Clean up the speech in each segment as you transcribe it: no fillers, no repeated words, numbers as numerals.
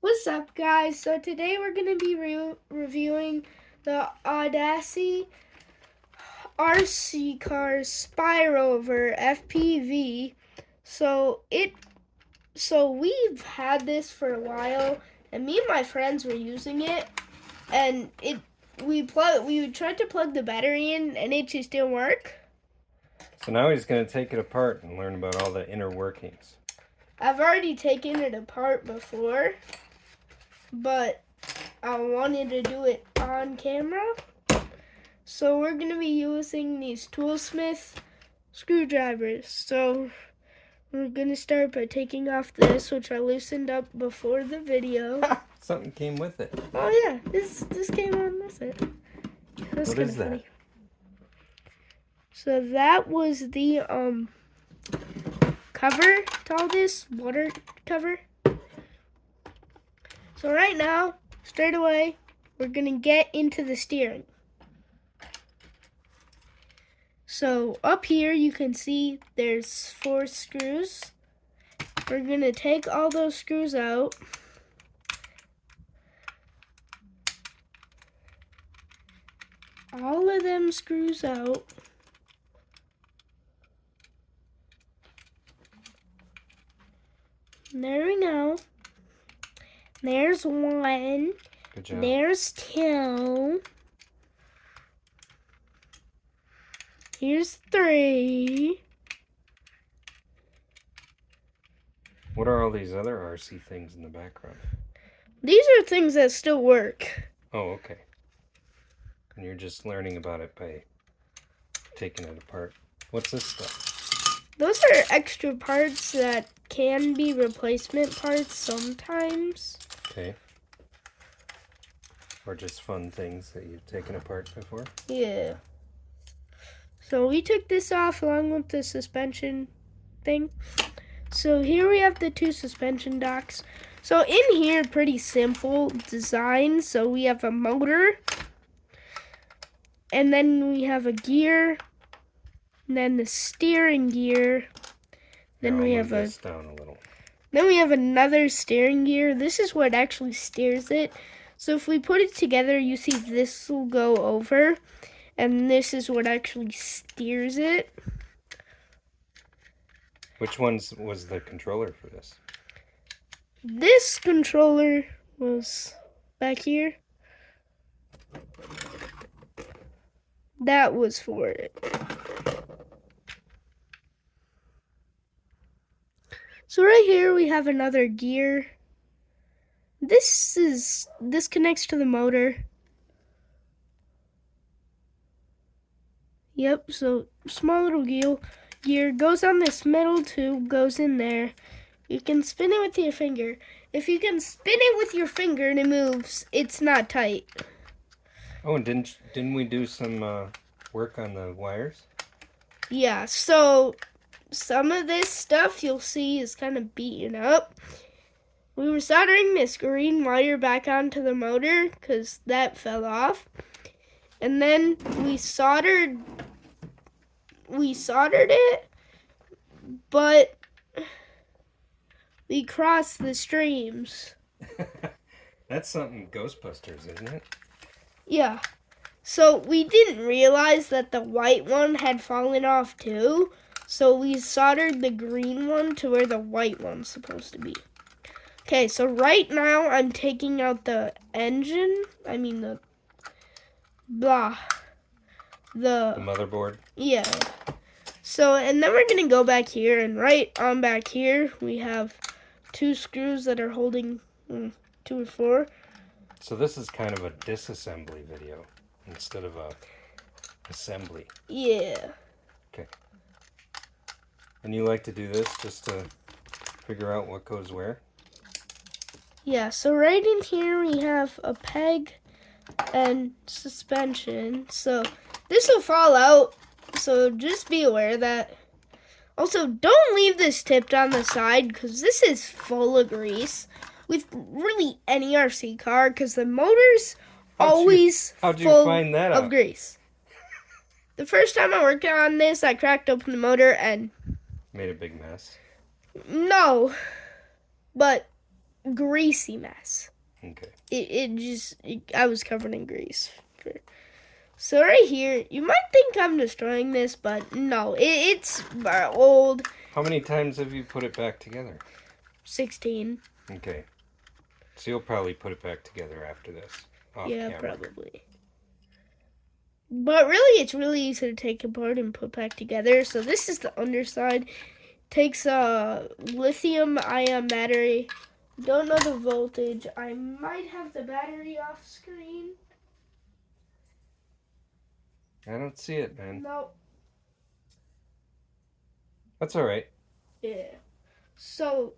What's up, guys? So today we're going to be reviewing the Audacity RC Car Spyrover FPV. So we've had this for a while, and me and my friends were using it, and we tried to plug the battery in, and it just didn't work. So now he's going to take it apart and learn about all the inner workings. I've already taken it apart before, but I wanted to do it on camera. So we're going to be using these Toolsmith screwdrivers. So we're going to start by taking off this, which I loosened up before the video. Something came with it. Oh yeah, this came on with it. That's What kind is of funny. that? So that was the cover to all this, water cover. So right now, straight away, we're going to get into the steering. So up here you can see there's 4 screws. We're going to take all those screws out. All of them screws out. There we go. There's 1. Good job. There's 2. Here's 3. What are all these other RC things in the background? These are things that still work. Oh, okay. And you're just learning about it by taking it apart. What's this stuff? Those are extra parts that can be replacement parts sometimes. Okay. Or just fun things that you've taken apart before? Yeah. So we took this off along with the suspension thing. So here we have the 2 suspension docks. So in here, pretty simple design. So we have a motor, and then we have a gear, and then the steering gear. Then we have this down a little. Then we have another steering gear. This is what actually steers it. So if we put it together, you see this will go over, and this is what actually steers it. Which ones was the controller for this? This controller was back here. That was for it. So right here we have another gear. This connects to the motor. Yep, so small little gear goes on this metal tube, goes in there. You can spin it with your finger. If you can spin it with your finger and it moves, it's not tight. Oh, and didn't we do some work on the wires? Yeah, so some of this stuff you'll see is kind of beaten up. We were soldering this green wire back onto the motor because that fell off. And then we soldered it, but we crossed the streams. That's something Ghostbusters, isn't it? Yeah. So we didn't realize that the white one had fallen off too. So we soldered the green one to where the white one's supposed to be. Okay, so right now I'm taking out the engine. I mean the motherboard. Yeah. So, and then we're gonna go back here, and right on back here we have 2 screws that are holding 2 or 4. So this is kind of a disassembly video instead of a assembly. Yeah. Okay. And you like to do this just to figure out what goes where? Yeah, so right in here we have a peg and suspension. So this will fall out, so just be aware of that. Also, don't leave this tipped on the side because this is full of grease with really any RC car because the motor's always full of grease. The first time I worked on this, I cracked open the motor and made a big mess. No, but greasy mess. Okay. I was covered in grease. So right here, you might think I'm destroying this, but no, it's old. How many times have you put it back together? 16. Okay. So you'll probably put it back together after this. Off Yeah, camera. probably. But really, it's really easy to take apart and put back together. So this is the underside. Takes a lithium-ion battery. Don't know the voltage. I might have the battery off screen. I don't see it, man. No. That's all right. Yeah. So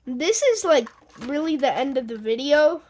this is like really the end of the video.